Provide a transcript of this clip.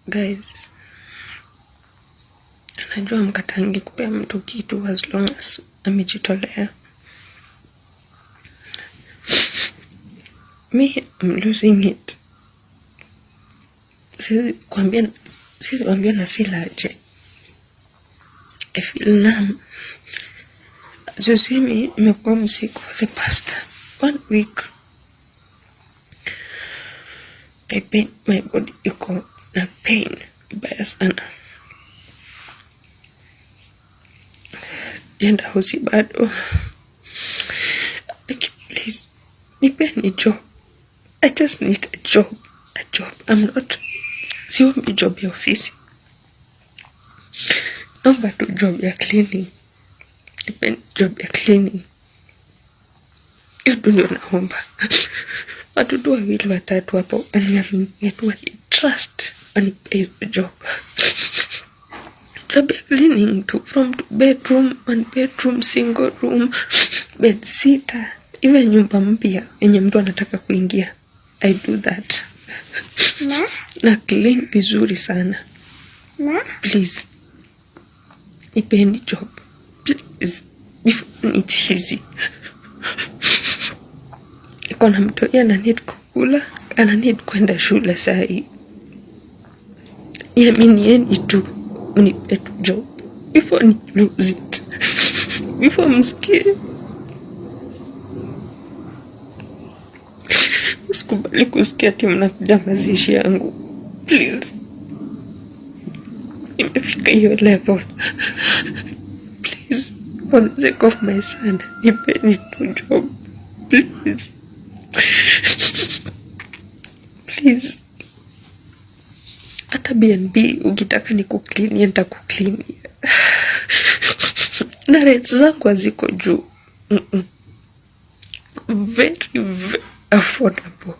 Guys, najua mkatangi kupea mtu kitu as long as amejitolea. Me, I'm losing it. Siwezi kuambia na feel aje. I feel numb. As you see me, nimekuwa msiku for the past 1 week. My body iko na pain mbaya sana. Jenda hosi bado. Please, nipeni job. I just need a job. Siombi job ya ofisi. Naomba tu job ya cleaning. Nipeni job ya cleaning. Hiyo ndio naomba. Watu 2 watatu hapo waniamini tu trust wanipea job. Job ya cleaning to from bedroom, 1 bedroom, single room, bed sitter, even nyumba mpya yenye mtu anataka kuingia. I do that. Na clean vizuri sana. Please. Nipeni job. Please. It's easy. Kuna mtu ana need kukula, ana need kwenda shule saa hii. Niaminieni tu mnipe job before ni lose it. Before msikie. Usikubali kusikia ati mnakuja mazishi yangu. Please. Imefika hiyo level. Please, for the sake of my son, nipeni tu job. Please. Please. Hata BNB ukitaka nikuclean, nitakuclean. Na rates zangu haziko juu. Very, very affordable.